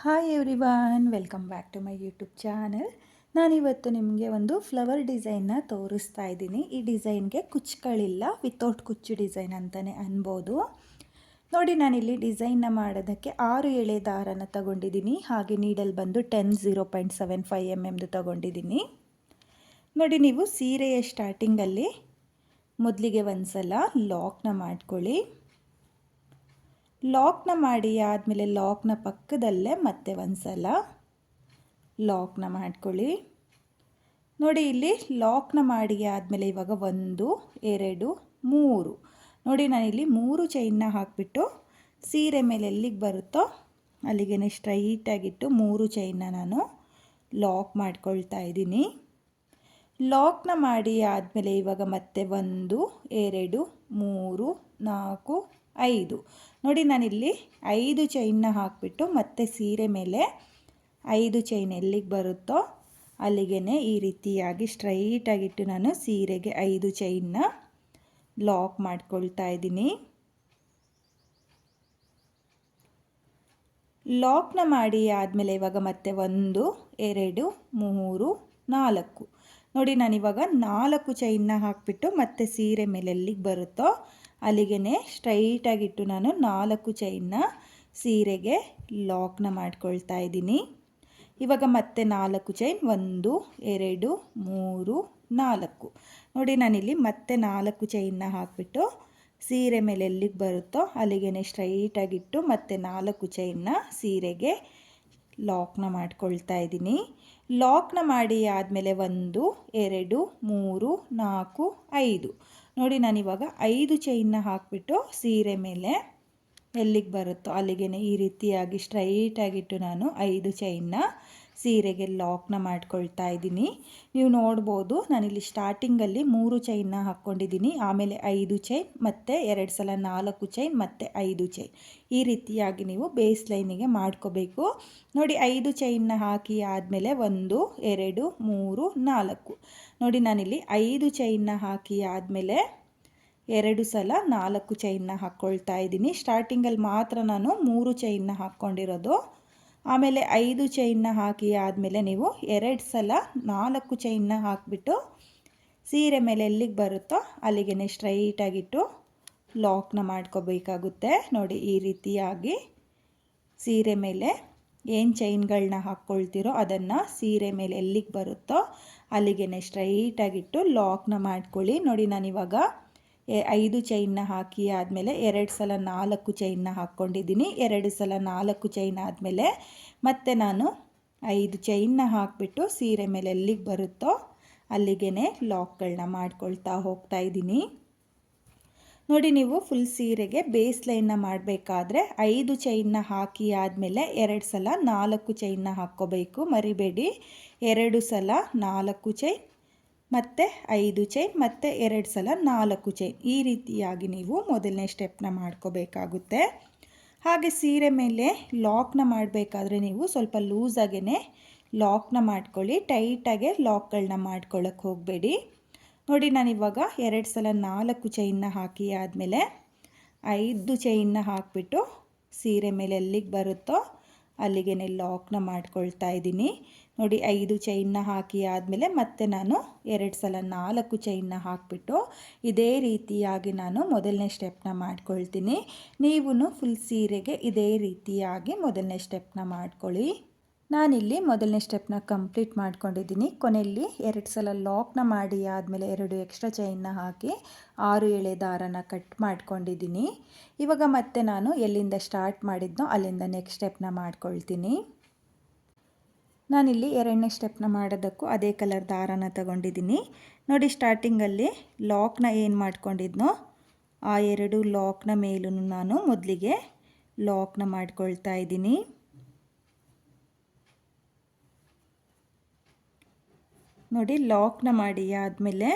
Hi everyone, welcome back to my YouTube channel. ನಾನಿವತ್ತು ನಿಮಗೆ ಒಂದು ಫ್ಲವರ್ ಡಿಸೈನ್ನ ತೋರಿಸ್ತಾ ಇದ್ದೀನಿ. ಈ ಡಿಸೈನ್ಗೆ ಕುಚ್ಚುಗಳಿಲ್ಲ, ವಿತೌಟ್ ಕುಚ್ಚು ಡಿಸೈನ್ ಅಂತಲೇ ಅನ್ಬೋದು. ನೋಡಿ, ನಾನಿಲ್ಲಿ ಡಿಸೈನ್ನ ಮಾಡೋದಕ್ಕೆ 6 ಎಳೆ ದಾರನ ತಗೊಂಡಿದ್ದೀನಿ. ಹಾಗೆ ನೀಡಲ್ ಬಂದು 0.75 mm ತಗೊಂಡಿದ್ದೀನಿ. ನೋಡಿ, ನೀವು ಸೀರೆಯ ಸ್ಟಾರ್ಟಿಂಗಲ್ಲಿ ಮೊದಲಿಗೆ ಒಂದು ಸಲ ಲಾಕ್ನ ಮಾಡ್ಕೊಳ್ಳಿ. ಲಾಕ್ನ ಮಾಡಿ ಆದಮೇಲೆ ಲಾಕ್ನ ಪಕ್ಕದಲ್ಲೇ ಮತ್ತೆ ಒಂದು ಸಲ ಲಾಕ್ನ ಮಾಡ್ಕೊಳ್ಳಿ. ನೋಡಿ, ಇಲ್ಲಿ ಲಾಕ್ನ ಮಾಡಿ ಆದಮೇಲೆ ಇವಾಗ 1 2 3 ನೋಡಿ, ನಾನಿಲ್ಲಿ 3 ಚೈನ್ನ ಹಾಕಿಬಿಟ್ಟು ಸೀರೆ ಮೇಲೆ ಎಲ್ಲಿಗೆ ಬರುತ್ತೋ ಅಲ್ಲಿಗೆ ಸ್ಟ್ರೈಟಾಗಿಟ್ಟು 3 ಚೈನ್ನ ನಾನು ಲಾಕ್ ಮಾಡ್ಕೊಳ್ತಾ ಇದ್ದೀನಿ. ಲಾಕ್ನ ಮಾಡಿ ಆದಮೇಲೆ ಇವಾಗ ಮತ್ತೆ 1 2 3 4 5 ನೋಡಿ, ನಾನಿಲ್ಲಿ 5 ಚೈನ್ನ ಹಾಕಿಬಿಟ್ಟು ಮತ್ತೆ ಸೀರೆ ಮೇಲೆ 5 ಚೈನ್ ಎಲ್ಲಿಗೆ ಬರುತ್ತೋ ಅಲ್ಲಿಗೆ ಈ ರೀತಿಯಾಗಿ ಸ್ಟ್ರೈಟಾಗಿಟ್ಟು ನಾನು ಸೀರೆಗೆ 5 ಚೈನ್ನ ಲಾಕ್ ಮಾಡ್ಕೊಳ್ತಾ ಇದ್ದೀನಿ. ಲಾಕ್ನ ಮಾಡಿ ಆದಮೇಲೆ ಇವಾಗ ಮತ್ತೆ 1 2 3 4 ನೋಡಿ, ನಾನಿವಾಗ 4 ಚೈನ್ನ ಹಾಕಿಬಿಟ್ಟು ಮತ್ತೆ ಸೀರೆ ಮೇಲೆ ಎಲ್ಲಿಗೆ ಬರುತ್ತೋ ಅಲ್ಲಿಗೆ ಸ್ಟ್ರೈಟಾಗಿಟ್ಟು ನಾನು 4 ಚೈನ್ನ ಸೀರೆಗೆ ಲಾಕ್ನ ಮಾಡ್ಕೊಳ್ತಾ ಇದ್ದೀನಿ. ಇವಾಗ ಮತ್ತೆ 4 ಚೈನ್ 1 2 3 4 ನೋಡಿ, ನಾನಿಲ್ಲಿ ಮತ್ತೆ 4 ಚೈನ್ನ ಹಾಕಿಬಿಟ್ಟು ಸೀರೆ ಮೇಲೆ ಎಲ್ಲಿಗೆ ಬರುತ್ತೋ ಅಲ್ಲಿಗೆ ಸ್ಟ್ರೈಟಾಗಿಟ್ಟು ಮತ್ತೆ 4 ಚೈನ್ನ ಸೀರೆಗೆ ಲಾಕ್ನ ಮಾಡ್ಕೊಳ್ತಾ ಇದ್ದೀನಿ. ಲಾಕ್ನ ಮಾಡಿ ಆದಮೇಲೆ 1 2 3 4 5 ನೋಡಿ, ನಾನಿವಾಗ 5 ಚೈನ್ನ ಹಾಕಿಬಿಟ್ಟು ಸೀರೆ ಮೇಲೆ ಎಲ್ಲಿಗೆ ಬರುತ್ತೋ ಅಲ್ಲಿಗೆ ಈ ರೀತಿಯಾಗಿ ಸ್ಟ್ರೈಟಾಗಿಟ್ಟು ನಾನು 5 ಚೈನ್ನ ಸೀರೆಗೆ ಲಾಕ್ನ ಮಾಡ್ಕೊಳ್ತಾ ಇದ್ದೀನಿ. ನೀವು ನೋಡ್ಬೋದು, ನಾನಿಲ್ಲಿ ಸ್ಟಾರ್ಟಿಂಗಲ್ಲಿ 3 ಚೈನ್ನ ಹಾಕ್ಕೊಂಡಿದ್ದೀನಿ, ಆಮೇಲೆ 5 ಚೈನ್ ಮತ್ತು 2 ಸಲ 4 ಚೈನ್ ಮತ್ತು 5 ಚೈನ್ ಈ ರೀತಿಯಾಗಿ ನೀವು ಬೇಸ್ ಲೈನಿಗೆ ಮಾಡ್ಕೋಬೇಕು. ನೋಡಿ, 5 ಚೈನ್ನ ಹಾಕಿ ಆದಮೇಲೆ 1 2 3 4 ನೋಡಿ, ನಾನಿಲ್ಲಿ 5 ಚೈನ್ನ ಹಾಕಿ ಆದಮೇಲೆ 2 ಸಲ 4 ಚೈನ್ನ ಹಾಕ್ಕೊಳ್ತಾ ಇದ್ದೀನಿ. ಸ್ಟಾರ್ಟಿಂಗಲ್ಲಿ ಮಾತ್ರ ನಾನು 3 ಚೈನ್ನ ಹಾಕ್ಕೊಂಡಿರೋದು. ಆಮೇಲೆ 5 ಚೈನ್ನ ಹಾಕಿ ಆದಮೇಲೆ ನೀವು 2 ಸಲ 4 ಚೈನ್ನ ಹಾಕಿಬಿಟ್ಟು ಸೀರೆ ಮೇಲೆ ಎಲ್ಲಿಗೆ ಬರುತ್ತೋ ಅಲ್ಲಿಗೆ ಸ್ಟ್ರೈಟಾಗಿಟ್ಟು ಲಾಕ್ನ ಮಾಡ್ಕೋಬೇಕಾಗುತ್ತೆ. ನೋಡಿ, ಈ ರೀತಿಯಾಗಿ ಸೀರೆ ಮೇಲೆ ಏನು ಚೈನ್ಗಳನ್ನ ಹಾಕ್ಕೊಳ್ತೀರೋ ಅದನ್ನು ಸೀರೆ ಮೇಲೆ ಎಲ್ಲಿಗೆ ಬರುತ್ತೋ ಅಲ್ಲಿಗೆ ಸ್ಟ್ರೈಟಾಗಿಟ್ಟು ಲಾಕ್ನ ಮಾಡ್ಕೊಳ್ಳಿ. ನೋಡಿ, ನಾನಿವಾಗ 5 ಚೈನ್ನ ಹಾಕಿ ಆದಮೇಲೆ 2 ಸಲ 4 ಚೈನ್ನ ಹಾಕ್ಕೊಂಡಿದ್ದೀನಿ. 2 ಸಲ 4 ಚೈನ್ ಆದಮೇಲೆ ಮತ್ತೆ ನಾನು 5 ಚೈನ್ನ ಹಾಕಿಬಿಟ್ಟು ಸೀರೆ ಮೇಲೆ ಎಲ್ಲಿಗೆ ಬರುತ್ತೋ ಅಲ್ಲಿಗೆ ಲಾಕ್ಗಳನ್ನ ಮಾಡ್ಕೊಳ್ತಾ ಹೋಗ್ತಾ ಇದ್ದೀನಿ. ನೋಡಿ, ನೀವು ಫುಲ್ ಸೀರೆಗೆ ಬೇಸ್ ಲೈನ್ನ ಮಾಡಬೇಕಾದ್ರೆ 5 ಚೈನ್ನ ಹಾಕಿ ಆದಮೇಲೆ 2 ಸಲ 4 ಚೈನ್ನ ಹಾಕ್ಕೋಬೇಕು, ಮರಿಬೇಡಿ. 2 ಸಲ 4 ಚೈನ್ ಮತ್ತು 5 ಚೈನ್ ಮತ್ತು 2 ಸಲ 4 ಚೈನ್ ಈ ರೀತಿಯಾಗಿ ನೀವು ಮೊದಲನೇ ಸ್ಟೆಪ್ನ ಮಾಡ್ಕೋಬೇಕಾಗುತ್ತೆ. ಹಾಗೆ ಸೀರೆ ಮೇಲೆ ಲಾಕ್ನ ಮಾಡಬೇಕಾದ್ರೆ ನೀವು ಸ್ವಲ್ಪ ಲೂಸಾಗೇ ಲಾಕ್ನ ಮಾಡ್ಕೊಳ್ಳಿ, ಟೈಟಾಗೆ ಲಾಕ್ಗಳನ್ನ ಮಾಡ್ಕೊಳ್ಳೋಕ್ಕೆ ಹೋಗಬೇಡಿ. ನೋಡಿ, ನಾನಿವಾಗ 2 ಸಲ 4 ಚೈನ್ನ ಹಾಕಿ ಆದಮೇಲೆ 5 ಚೈನ್ನ ಹಾಕಿಬಿಟ್ಟು ಸೀರೆ ಮೇಲೆ ಎಲ್ಲಿಗೆ ಬರುತ್ತೋ ಅಲ್ಲಿಗೆ ಲಾಕ್ನ ಮಾಡ್ಕೊಳ್ತಾ ಇದ್ದೀನಿ. ನೋಡಿ, 5 ಚೈನ್ನ ಹಾಕಿ ಆದಮೇಲೆ ಮತ್ತೆ ನಾನು 2 ಸಲ 4 ಚೈನ್ನ ಹಾಕಿಬಿಟ್ಟು ಇದೇ ರೀತಿಯಾಗಿ ನಾನು ಮೊದಲನೇ ಸ್ಟೆಪ್ನ ಮಾಡ್ಕೊಳ್ತೀನಿ. ನೀವು ಫುಲ್ ಸೀರೆಗೆ ಇದೇ ರೀತಿಯಾಗಿ ಮೊದಲನೇ ಸ್ಟೆಪ್ನ ಮಾಡ್ಕೊಳ್ಳಿ. ನಾನಿಲ್ಲಿ ಮೊದಲನೇ ಸ್ಟೆಪ್ನ ಕಂಪ್ಲೀಟ್ ಮಾಡ್ಕೊಂಡಿದ್ದೀನಿ. ಕೊನೆಯಲ್ಲಿ 2 ಸಲ ಲಾಕ್ನ ಮಾಡಿ ಆದಮೇಲೆ 2 ಎಕ್ಸ್ಟ್ರಾ ಚೈನ್ನ ಹಾಕಿ 6 ಎಳೆ ದಾರನ ಕಟ್ ಮಾಡ್ಕೊಂಡಿದ್ದೀನಿ. ಇವಾಗ ಮತ್ತೆ ನಾನು ಎಲ್ಲಿಂದ ಸ್ಟಾರ್ಟ್ ಮಾಡಿದ್ನೋ ಅಲ್ಲಿಂದ ನೆಕ್ಸ್ಟ್ ಸ್ಟೆಪ್ನ ಮಾಡ್ಕೊಳ್ತೀನಿ. ನಾನಿಲ್ಲಿ 2ನೇ ಸ್ಟೆಪ್ನ ಮಾಡೋದಕ್ಕೂ ಅದೇ ಕಲರ್ ದಾರನ ತಗೊಂಡಿದ್ದೀನಿ. ನೋಡಿ, ಸ್ಟಾರ್ಟಿಂಗಲ್ಲಿ ಲಾಕ್ನ ಏನು ಮಾಡ್ಕೊಂಡಿದ್ನೋ ಆ 2 ಲಾಕ್ನ ಮೇಲೂ ನಾನು ಮೊದಲಿಗೆ ಲಾಕ್ನ ಮಾಡ್ಕೊಳ್ತಾ ಇದ್ದೀನಿ. ನೋಡಿ, ಲಾಕ್ನ ಮಾಡಿ ಆದಮೇಲೆ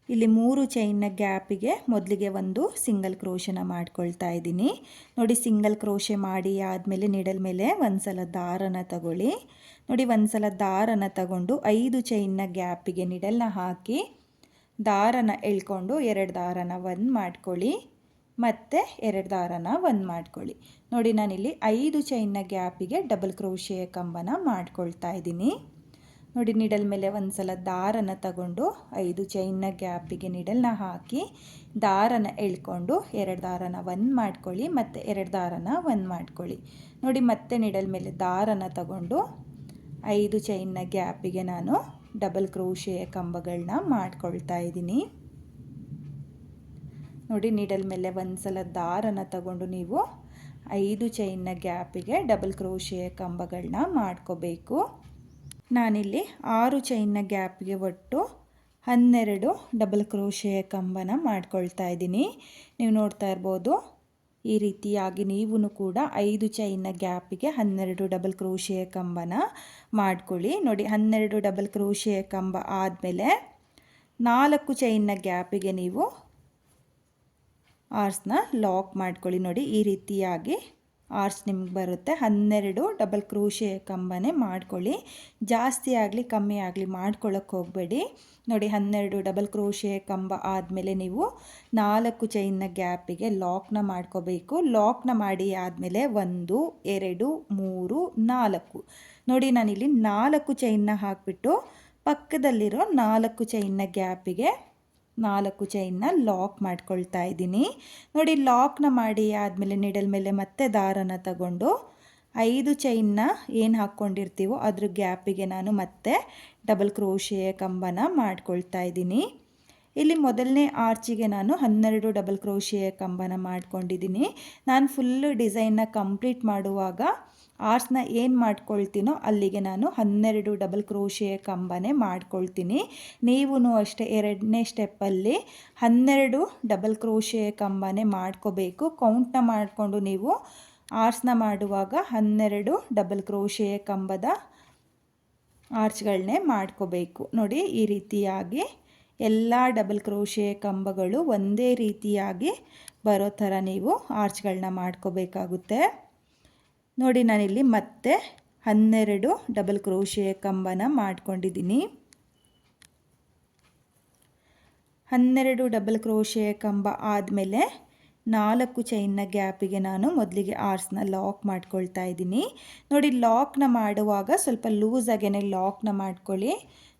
ಇಲ್ಲಿ 3 ಚೈನ್ನ ಗ್ಯಾಪಿಗೆ ಮೊದಲಿಗೆ ಒಂದು ಸಿಂಗಲ್ ಕ್ರೋಶನ ಮಾಡ್ಕೊಳ್ತಾ ಇದ್ದೀನಿ. ನೋಡಿ, ಸಿಂಗಲ್ ಕ್ರೋಶೆ ಮಾಡಿ ಆದಮೇಲೆ ನೀಡಲ್ ಮೇಲೆ ಒಂದು ಸಲ ದಾರನ ತಗೊಳ್ಳಿ. ನೋಡಿ, ಒಂದು ಸಲ ದಾರನ ತಗೊಂಡು 5 ಚೈನ್ನ ಗ್ಯಾಪಿಗೆ ನೀಡಲ್ನ ಹಾಕಿ ದಾರನ ಎಳ್ಕೊಂಡು 2 ದಾರನ 1 ಮಾಡ್ಕೊಳ್ಳಿ. ಮತ್ತು 2 ದಾರನ ಒಂದು ಮಾಡ್ಕೊಳ್ಳಿ. ನೋಡಿ ನಾನಿಲ್ಲಿ 5 ಚೈನ್ನ ಗ್ಯಾಪಿಗೆ ಡಬಲ್ ಕ್ರೋಶೆಯ ಕಂಬನ ಮಾಡ್ಕೊಳ್ತಾ ಇದ್ದೀನಿ. ನೋಡಿ ನೀಡಲ್ ಮೇಲೆ ಒಂದು ಸಲ ದಾರನ ತಗೊಂಡು 5 ಚೈನ್ನ ಗ್ಯಾಪಿಗೆ ನೀಡಲ್ನ ಹಾಕಿ ದಾರನ ಎಳ್ಕೊಂಡು 2 ದಾರನ ಒಂದು ಮಾಡ್ಕೊಳ್ಳಿ ಮತ್ತು 2 ದಾರನ ಒಂದು ಮಾಡ್ಕೊಳ್ಳಿ. ನೋಡಿ ಮತ್ತೆ ನೀಡಲ್ ಮೇಲೆ ದಾರನ ತಗೊಂಡು 5 ಚೈನ್ನ ಗ್ಯಾಪಿಗೆ ನಾನು ಡಬಲ್ ಕ್ರೋಶೆಯ ಕಂಬಗಳನ್ನ ಮಾಡ್ಕೊಳ್ತಾ ಇದ್ದೀನಿ. ನೋಡಿ ನೀಡಲ್ ಮೇಲೆ ಒಂದು ಸಲ ದಾರನ ತಗೊಂಡು ನೀವು 5 ಚೈನ್ನ ಗ್ಯಾಪಿಗೆ ಡಬಲ್ ಕ್ರೋಶೆಯ ಕಂಬಗಳನ್ನ ಮಾಡ್ಕೋಬೇಕು. ನಾನಿಲ್ಲಿ 6 ಚೈನ್ನ ಗ್ಯಾಪಿಗೆ ಒಟ್ಟು 12 ಡಬಲ್ ಕ್ರೋಶೆಯ ಕಂಬನ ಮಾಡ್ಕೊಳ್ತಾ ಇದ್ದೀನಿ. ನೀವು ನೋಡ್ತಾ ಇರ್ಬೋದು ಈ ರೀತಿಯಾಗಿ ನೀವು ಕೂಡ 5 ಚೈನ್ನ ಗ್ಯಾಪಿಗೆ 12 ಡಬಲ್ ಕ್ರೋಶೆಯ ಕಂಬನ ಮಾಡ್ಕೊಳ್ಳಿ. ನೋಡಿ 12 ಡಬಲ್ ಕ್ರೋಶೆಯ ಕಂಬ ಆದಮೇಲೆ 4 ಚೈನ್ನ ಗ್ಯಾಪಿಗೆ ನೀವು ಆರ್ಸ್ನ ಲಾಕ್ ಮಾಡ್ಕೊಳ್ಳಿ. ನೋಡಿ ಈ ರೀತಿಯಾಗಿ ಆರ್ಸ್ ನಿಮ್ಗೆ ಬರುತ್ತೆ. 12 ಡಬಲ್ ಕ್ರೋಶೆಯ ಕಂಬನೇ ಮಾಡ್ಕೊಳ್ಳಿ. ಜಾಸ್ತಿ ಆಗಲಿ ಕಮ್ಮಿ ಆಗಲಿ ಮಾಡ್ಕೊಳ್ಳೋಕ್ಕೆ ಹೋಗಬೇಡಿ. ನೋಡಿ 12 ಡಬಲ್ ಕ್ರೋಶೆಯ ಕಂಬ ಆದಮೇಲೆ ನೀವು 4 ಚೈನ್ನ ಗ್ಯಾಪಿಗೆ ಲಾಕ್ನ ಮಾಡ್ಕೋಬೇಕು. ಲಾಕ್ನ ಮಾಡಿ ಆದಮೇಲೆ 1 2 3 4 ನೋಡಿ ನಾನಿಲ್ಲಿ 4 ಚೈನ್ನ ಹಾಕಿಬಿಟ್ಟು ಪಕ್ಕದಲ್ಲಿರೋ 4 ಚೈನ್ನ ಗ್ಯಾಪಿಗೆ 4 ಚೈನ್ನ ಲಾಕ್ ಮಾಡ್ಕೊಳ್ತಾ ಇದ್ದೀನಿ. ನೋಡಿ ಲಾಕ್ನ ಮಾಡಿ ಆದಮೇಲೆ ನೀಡಲ್ ಮೇಲೆ ಮತ್ತೆ ದಾರನ ತಗೊಂಡು 5 ಚೈನ್ನ ಏನು ಹಾಕ್ಕೊಂಡಿರ್ತೀವೋ ಅದ್ರ ಗ್ಯಾಪಿಗೆ ನಾನು ಮತ್ತೆ ಡಬಲ್ ಕ್ರೋಶೆಯ ಕಂಬನ ಮಾಡ್ಕೊಳ್ತಾ ಇದ್ದೀನಿ. ಇಲ್ಲಿ ಮೊದಲನೇ ಆರ್ಚಿಗೆ ನಾನು 12 ಡಬಲ್ ಕ್ರೋಶೆಯ ಕಂಬನ ಮಾಡ್ಕೊಂಡಿದ್ದೀನಿ. ನಾನು ಫುಲ್ಲು ಡಿಸೈನ್ನ ಕಂಪ್ಲೀಟ್ ಮಾಡುವಾಗ ಆರ್ಸ್ನ ಏನು ಮಾಡ್ಕೊಳ್ತೀನೋ ಅಲ್ಲಿಗೆ ನಾನು 12 ಡಬಲ್ ಕ್ರೋಶೆಯ ಕಂಬನೇ ಮಾಡ್ಕೊಳ್ತೀನಿ. ನೀವು ಅಷ್ಟೇ 2ನೇ ಸ್ಟೆಪ್ಪಲ್ಲಿ 12 ಡಬಲ್ ಕ್ರೋಶೆಯ ಕಂಬನೇ ಮಾಡ್ಕೋಬೇಕು. ಕೌಂಟ್ನ ಮಾಡಿಕೊಂಡು ನೀವು ಆರ್ಸ್ನ ಮಾಡುವಾಗ 12 ಡಬಲ್ ಕ್ರೋಶೆಯ ಕಂಬದ ಆರ್ಚ್ಗಳನ್ನೇ ಮಾಡ್ಕೋಬೇಕು. ನೋಡಿ ಈ ರೀತಿಯಾಗಿ ಎಲ್ಲ ಡಬಲ್ ಕ್ರೋಶೆಯ ಕಂಬಗಳು ಒಂದೇ ರೀತಿಯಾಗಿ ಬರೋ ಥರ ನೀವು ಆರ್ಚ್ಗಳನ್ನ ಮಾಡ್ಕೋಬೇಕಾಗುತ್ತೆ. ನೋಡಿ ನಾನಿಲ್ಲಿ ಮತ್ತೆ 12 ಡಬಲ್ ಕ್ರೋಶೆಯ ಕಂಬನ ಮಾಡ್ಕೊಂಡಿದ್ದೀನಿ. 12 ಡಬಲ್ ಕ್ರೋಶೆಯ ಕಂಬ ಆದಮೇಲೆ 4 ಚೈನ್ನ ಗ್ಯಾಪಿಗೆ ನಾನು ಮೊದಲಿಗೆ ಆರ್ಸ್ನ ಲಾಕ್ ಮಾಡ್ಕೊಳ್ತಾ ಇದ್ದೀನಿ. ನೋಡಿ ಲಾಕ್ನ ಮಾಡುವಾಗ ಸ್ವಲ್ಪ ಲೂಸಾಗೇ ಲಾಕ್ನ ಮಾಡ್ಕೊಳ್ಳಿ.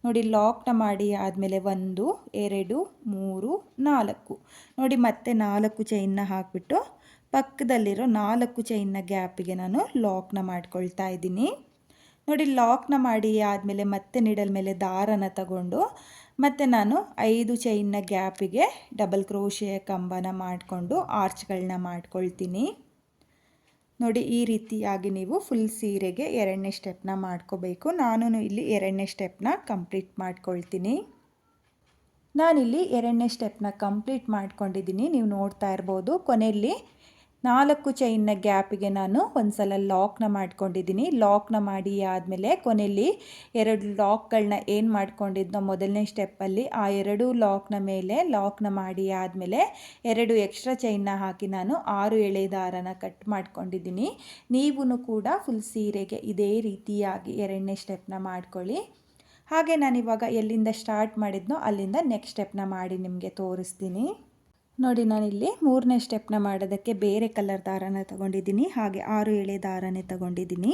ನೋಡಿ ಲಾಕ್ನ ಮಾಡಿ ಆದಮೇಲೆ 1 2 3 4 ನೋಡಿ ಮತ್ತೆ 4 ಚೈನ್ನ ಹಾಕಿಬಿಟ್ಟು ಪಕ್ಕದಲ್ಲಿರೋ 4 ಚೈನ್ನ ಗ್ಯಾಪಿಗೆ ನಾನು ಲಾಕ್ನ ಮಾಡ್ಕೊಳ್ತಾ ಇದ್ದೀನಿ. ನೋಡಿ ಲಾಕ್ನ ಮಾಡಿ ಆದಮೇಲೆ ಮತ್ತೆ ನೀಡಲ್ ಮೇಲೆ ದಾರನ ತಗೊಂಡು ಮತ್ತು ನಾನು 5 ಚೈನ್ನ ಗ್ಯಾಪಿಗೆ ಡಬಲ್ ಕ್ರೋಶೆಯ ಕಂಬನ ಮಾಡಿಕೊಂಡು ಆರ್ಚ್ಗಳನ್ನ ಮಾಡ್ಕೊಳ್ತೀನಿ. ನೋಡಿ ಈ ರೀತಿಯಾಗಿ ನೀವು ಫುಲ್ ಸೀರೆಗೆ 2ನೇ ಸ್ಟೆಪ್ನ ಮಾಡ್ಕೋಬೇಕು. ನಾನು ಇಲ್ಲಿ 2ನೇ ಸ್ಟೆಪ್ನ ಕಂಪ್ಲೀಟ್ ಮಾಡ್ಕೊಳ್ತೀನಿ. ನಾನಿಲ್ಲಿ 2ನೇ ಸ್ಟೆಪ್ನ ಕಂಪ್ಲೀಟ್ ಮಾಡ್ಕೊಂಡಿದ್ದೀನಿ. ನೀವು ನೋಡ್ತಾ ಇರ್ಬೋದು ಕೊನೆಯಲ್ಲಿ 4 ಚೈನ್ನ ಗ್ಯಾಪಿಗೆ ನಾನು ಒಂದು ಸಲ ಲಾಕ್ನ ಮಾಡ್ಕೊಂಡಿದ್ದೀನಿ. ಲಾಕ್ನ ಮಾಡಿ ಆದಮೇಲೆ ಕೊನೆಯಲ್ಲಿ 2 ಲಾಕ್ಗಳನ್ನ ಏನು ಮಾಡ್ಕೊಂಡಿದ್ದೋ ಮೊದಲನೇ ಸ್ಟೆಪ್ಪಲ್ಲಿ ಆ 2 ಲಾಕ್ನ ಮೇಲೆ ಲಾಕ್ನ ಮಾಡಿ ಆದಮೇಲೆ 2 ಎಕ್ಸ್ಟ್ರಾ ಚೈನ್ನ ಹಾಕಿ ನಾನು 6 ಎಳೆ ದಾರನ ಕಟ್ ಮಾಡ್ಕೊಂಡಿದ್ದೀನಿ. ನೀವು ಕೂಡ ಫುಲ್ ಸೀರೆಗೆ ಇದೇ ರೀತಿಯಾಗಿ 2ನೇ ಸ್ಟೆಪ್ನ ಮಾಡ್ಕೊಳ್ಳಿ. ಹಾಗೆ ನಾನಿವಾಗ ಎಲ್ಲಿಂದ ಸ್ಟಾರ್ಟ್ ಮಾಡಿದ್ನೋ ಅಲ್ಲಿಂದ ನೆಕ್ಸ್ಟ್ ಸ್ಟೆಪ್ನ ಮಾಡಿ ನಿಮಗೆ ತೋರಿಸ್ತೀನಿ. ನೋಡಿ ನಾನಿಲ್ಲಿ 3ನೇ ಸ್ಟೆಪ್ನ ಮಾಡೋದಕ್ಕೆ ಬೇರೆ ಕಲರ್ ದಾರನ ತಗೊಂಡಿದ್ದೀನಿ. ಹಾಗೆ 6 ಎಳೆ ದಾರನೇ ತಗೊಂಡಿದ್ದೀನಿ.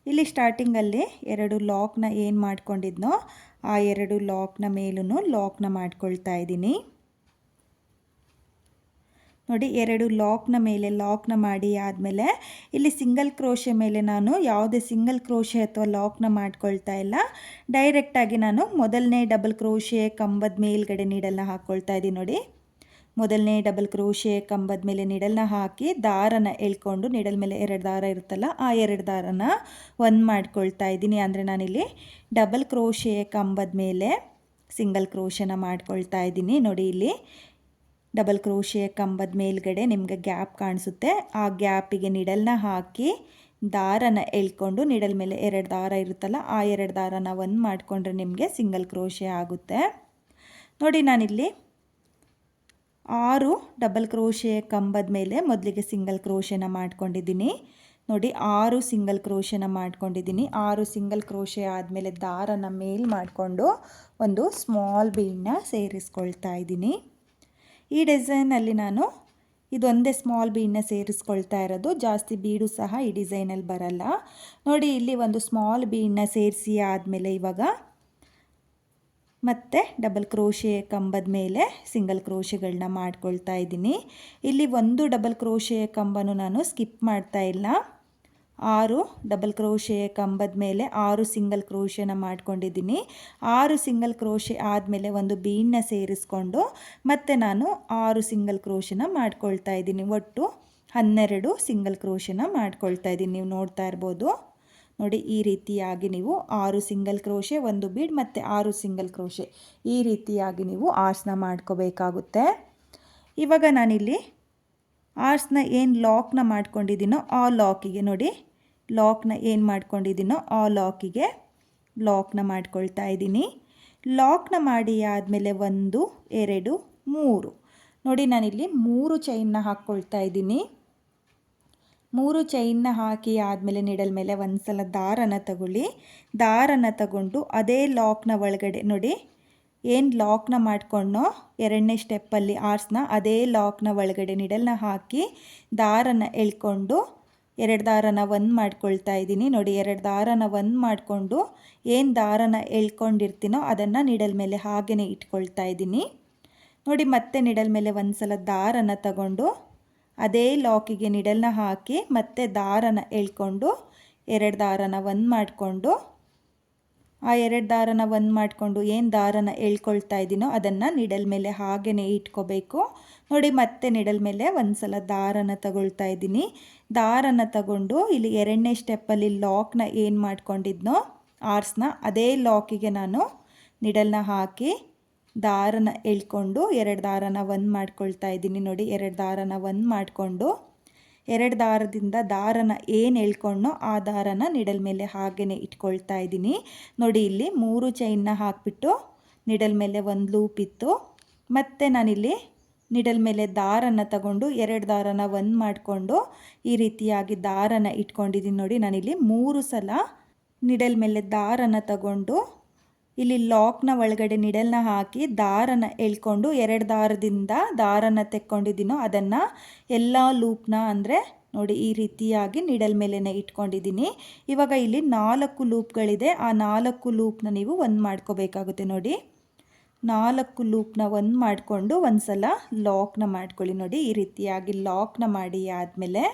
ಇಲ್ಲಿ ಸ್ಟಾರ್ಟಿಂಗಲ್ಲಿ 2 ಲಾಕ್ನ ಏನು ಮಾಡ್ಕೊಂಡಿದ್ನೋ ಆ 2 ಲಾಕ್ನ ಮೇಲೂ ಲಾಕ್ನ ಮಾಡ್ಕೊಳ್ತಾ ಇದ್ದೀನಿ. ನೋಡಿ 2 ಲಾಕ್ನ ಮೇಲೆ ಲಾಕ್ನ ಮಾಡಿ ಆದಮೇಲೆ ಇಲ್ಲಿ ಸಿಂಗಲ್ ಕ್ರೋಶೆ ಮೇಲೆ ನಾನು ಯಾವುದೇ ಸಿಂಗಲ್ ಕ್ರೋಶೆ ಅಥವಾ ಲಾಕ್ನ ಮಾಡ್ಕೊಳ್ತಾ ಇಲ್ಲ. ಡೈರೆಕ್ಟಾಗಿ ನಾನು ಮೊದಲನೇ ಡಬಲ್ ಕ್ರೋಶೆ ಕಂಬದ ಮೇಲ್ಗಡೆ ನೀಡಲ್ನ ಹಾಕ್ಕೊಳ್ತಾ ಇದ್ದೀನಿ. ನೋಡಿ ಮೊದಲನೇ ಡಬಲ್ ಕ್ರೋಶೆ ಕಂಬದ ಮೇಲೆ ನೀಡಲ್ನ ಹಾಕಿ ದಾರನ ಎಳ್ಕೊಂಡು ನೀಡಲ್ ಮೇಲೆ 2 ದಾರ ಇರುತ್ತಲ್ಲ ಆ 2 ದಾರನ ಒಂದು ಮಾಡ್ಕೊಳ್ತಾ ಇದ್ದೀನಿ. ಅಂದರೆ ನಾನಿಲ್ಲಿ ಡಬಲ್ ಕ್ರೋಶೆಯ ಕಂಬದ ಮೇಲೆ ಸಿಂಗಲ್ ಕ್ರೋಶನ ಮಾಡ್ಕೊಳ್ತಾ ಇದ್ದೀನಿ. ನೋಡಿ ಇಲ್ಲಿ ಡಬಲ್ ಕ್ರೋಶೆಯ ಕಂಬದ ಮೇಲ್ಗಡೆ ನಿಮಗೆ ಗ್ಯಾಪ್ ಕಾಣಿಸುತ್ತೆ. ಆ ಗ್ಯಾಪಿಗೆ ನೀಡಲ್ನ ಹಾಕಿ ದಾರನ ಎಳ್ಕೊಂಡು ನೀಡಲ್ ಮೇಲೆ 2 ದಾರ ಇರುತ್ತಲ್ಲ ಆ 2 ದಾರನ ಒಂದು ಮಾಡಿಕೊಂಡ್ರೆ ನಿಮಗೆ ಸಿಂಗಲ್ ಕ್ರೋಶೆ ಆಗುತ್ತೆ. ನೋಡಿ ನಾನಿಲ್ಲಿ 6 ಡಬಲ್ ಕ್ರೋಶೆಯ ಕಂಬದ ಮೇಲೆ ಮೊದಲಿಗೆ ಸಿಂಗಲ್ ಕ್ರೋಶೆನ ಮಾಡ್ಕೊಂಡಿದ್ದೀನಿ. ನೋಡಿ 6 ಸಿಂಗಲ್ ಕ್ರೋಶೆನ ಮಾಡ್ಕೊಂಡಿದ್ದೀನಿ. 6 ಸಿಂಗಲ್ ಕ್ರೋಶೆ ಆದಮೇಲೆ ದಾರನ ಮೇಲ್ ಮಾಡಿಕೊಂಡು ಒಂದು ಸ್ಮಾಲ್ ಬೀಡನ್ನ ಸೇರಿಸ್ಕೊಳ್ತಾ ಇದ್ದೀನಿ. ಈ ಡಿಸೈನಲ್ಲಿ ನಾನು ಇದೊಂದೇ ಸ್ಮಾಲ್ ಬೀಡನ್ನ ಸೇರಿಸ್ಕೊಳ್ತಾ ಇರೋದು, ಜಾಸ್ತಿ ಬೀಡು ಸಹ ಈ ಡಿಸೈನಲ್ಲಿ ಬರಲ್ಲ. ನೋಡಿ ಇಲ್ಲಿ ಒಂದು ಸ್ಮಾಲ್ ಬೀಡನ್ನ ಸೇರಿಸಿ ಆದಮೇಲೆ ಇವಾಗ ಮತ್ತು ಡಬಲ್ ಕ್ರೋಶೆ ಕಂಬದ ಮೇಲೆ ಸಿಂಗಲ್ ಕ್ರೋಶೆಗಳನ್ನ ಮಾಡ್ಕೊಳ್ತಾ ಇದ್ದೀನಿ. ಇಲ್ಲಿ ಒಂದು ಡಬಲ್ ಕ್ರೋಶೆ ಕಂಬನೂ ನಾನು ಸ್ಕಿಪ್ ಮಾಡ್ತಾ ಇಲ್ಲ. 6 ಡಬಲ್ ಕ್ರೋಶೆ ಕಂಬದ ಮೇಲೆ 6 ಸಿಂಗಲ್ ಕ್ರೋಶೆನ ಮಾಡ್ಕೊಂಡಿದ್ದೀನಿ. 6 ಸಿಂಗಲ್ ಕ್ರೋಶೆ ಆದಮೇಲೆ ಒಂದು ಬೀಡನ್ನ ಸೇರಿಸ್ಕೊಂಡು ಮತ್ತೆ ನಾನು 6 ಸಿಂಗಲ್ ಕ್ರೋಶೆನ ಮಾಡ್ಕೊಳ್ತಾ ಇದ್ದೀನಿ. ಒಟ್ಟು 12 ಸಿಂಗಲ್ ಕ್ರೋಶೆನ ಮಾಡ್ಕೊಳ್ತಾ ಇದ್ದೀನಿ. ನೀವು ನೋಡ್ತಾ ಇರ್ಬೋದು. ನೋಡಿ ಈ ರೀತಿಯಾಗಿ ನೀವು 6 ಸಿಂಗಲ್ ಕ್ರೋಶೆ, ಒಂದು ಬೀಡ್ ಮತ್ತು 6 ಸಿಂಗಲ್ ಕ್ರೋಶೆ ಈ ರೀತಿಯಾಗಿ ನೀವು ಆರ್ಸ್ನ ಮಾಡ್ಕೋಬೇಕಾಗುತ್ತೆ. ಇವಾಗ ನಾನಿಲ್ಲಿ ಆರ್ಸ್ನ ಏನು ಲಾಕ್ನ ಮಾಡ್ಕೊಂಡಿದ್ದೀನೋ ಆ ಲಾಕಿಗೆ ನೋಡಿ, ಲಾಕ್ನ ಏನು ಮಾಡ್ಕೊಂಡಿದ್ದೀನೋ ಆ ಲಾಕಿಗೆ ಲಾಕ್ನ ಮಾಡ್ಕೊಳ್ತಾ ಇದ್ದೀನಿ. ಲಾಕ್ನ ಮಾಡಿ ಆದಮೇಲೆ 1 2 3 ನೋಡಿ ನಾನಿಲ್ಲಿ 3 ಚೈನ್ನ ಹಾಕ್ಕೊಳ್ತಾ ಇದ್ದೀನಿ. 3 ಚೈನ್ನ ಹಾಕಿ ಆದಮೇಲೆ ನೀಡಲ್ ಮೇಲೆ ಒಂದು ಸಲ ದಾರನ ತಗೊಳ್ಳಿ. ದಾರನ ತಗೊಂಡು ಅದೇ ಲಾಕ್ನ ಒಳಗಡೆ ನೋಡಿ, ಏನು ಲಾಕ್ನ ಮಾಡ್ಕೊಂಡೋ ಎರಡನೇ ಸ್ಟೆಪ್ಪಲ್ಲಿ ಆರ್ಸ್ನ ಅದೇ ಲಾಕ್ನ ಒಳಗಡೆ ನಿಡಲ್ನ ಹಾಕಿ ದಾರನ ಎಳ್ಕೊಂಡು 2 ದಾರನ ಒಂದು ಮಾಡ್ಕೊಳ್ತಾ ಇದ್ದೀನಿ. ನೋಡಿ 2 ದಾರನ ಒಂದು ಮಾಡಿಕೊಂಡು ಏನು ದಾರನ ಎಳ್ಕೊಂಡಿರ್ತೀನೋ ಅದನ್ನು ನಿಡಲ್ ಮೇಲೆ ಹಾಗೆಯೇ ಇಟ್ಕೊಳ್ತಾ ಇದ್ದೀನಿ. ನೋಡಿ ಮತ್ತೆ ನಿಡಲ್ ಮೇಲೆ ಒಂದು ಸಲ ದಾರನ ತಗೊಂಡು ಅದೇ ಲಾಕಿಗೆ ನಿಡಲ್ನ ಹಾಕಿ ಮತ್ತೆ ದಾರನ ಎಳ್ಕೊಂಡು 2 ದಾರನ ಒಂದು ಮಾಡಿಕೊಂಡು ಆ 2 ದಾರನ ಒಂದು ಮಾಡಿಕೊಂಡು ಏನು ದಾರನ ಎಳ್ಕೊಳ್ತಾ ಇದ್ದೀನೋ ಅದನ್ನು ನಿಡಲ್ ಮೇಲೆ ಹಾಗೆಯೇ ಇಟ್ಕೋಬೇಕು. ನೋಡಿ ಮತ್ತೆ ನಿಡಲ್ ಮೇಲೆ ಒಂದು ಸಲ ದಾರನ ತಗೊಳ್ತಾ ಇದ್ದೀನಿ. ದಾರನ ತಗೊಂಡು ಇಲ್ಲಿ 2ನೇ ಸ್ಟೆಪ್ಪಲ್ಲಿ ಲಾಕ್ನ ಏನು ಮಾಡ್ಕೊಂಡಿದ್ನೋ ಆರ್ಸ್ನ ಅದೇ ಲಾಕಿಗೆ ನಾನು ನಿಡಲ್ನ ಹಾಕಿ ದಾರನ ಎಳ್ಕೊಂಡು 2 ದಾರನ ಒಂದು ಮಾಡ್ಕೊಳ್ತಾ ಇದ್ದೀನಿ. ನೋಡಿ 2 ದಾರನ ಒಂದು ಮಾಡಿಕೊಂಡು 2 ದಾರದಿಂದ ದಾರನ ಏನು ಎಳ್ಕೊಂಡೋ ಆ ದಾರನ ನಿಡಲ್ ಮೇಲೆ ಹಾಗೆಯೇ ಇಟ್ಕೊಳ್ತಾ ಇದ್ದೀನಿ. ನೋಡಿ ಇಲ್ಲಿ 3 ಚೈನ್ನ ಹಾಕಿಬಿಟ್ಟು ನಿಡಲ್ ಮೇಲೆ ಒಂದು ಲೂಪ್ ಇತ್ತು. ಮತ್ತು ನಾನಿಲ್ಲಿ ನಿಡಲ್ ಮೇಲೆ ದಾರನ ತಗೊಂಡು 2 ದಾರನ ಒಂದು ಮಾಡಿಕೊಂಡು ಈ ರೀತಿಯಾಗಿ ದಾರನ ಇಟ್ಕೊಂಡಿದ್ದೀನಿ. ನೋಡಿ ನಾನಿಲ್ಲಿ 3 ಸಲ ನಿಡಲ್ ಮೇಲೆ ದಾರನ ತಗೊಂಡು ಇಲ್ಲಿ ಲಾಕ್ನ ಒಳಗಡೆ ನಿಡಲ್ನ ಹಾಕಿ ದಾರನ ಎಳ್ಕೊಂಡು 2 ದಾರದಿಂದ ದಾರನ ತೆಕ್ಕೊಂಡಿದ್ದೀನೋ ಅದನ್ನು ಎಲ್ಲ ಲೂಪ್ನ ಅಂದರೆ ನೋಡಿ ಈ ರೀತಿಯಾಗಿ ನಿಡಲ್ ಮೇಲೇ ಇಟ್ಕೊಂಡಿದ್ದೀನಿ. ಇವಾಗ ಇಲ್ಲಿ 4 ಲೂಪ್ಗಳಿದೆ. ಆ 4 ಲೂಪ್ನ ನೀವು ಒಂದು ಮಾಡ್ಕೋಬೇಕಾಗುತ್ತೆ. ನೋಡಿ 4 ಲೂಪ್ನ ಒಂದು ಮಾಡಿಕೊಂಡು ಒಂದು ಸಲ ಲಾಕ್ನ ಮಾಡ್ಕೊಳ್ಳಿ. ನೋಡಿ ಈ ರೀತಿಯಾಗಿ ಲಾಕ್ನ ಮಾಡಿ ಆದಮೇಲೆ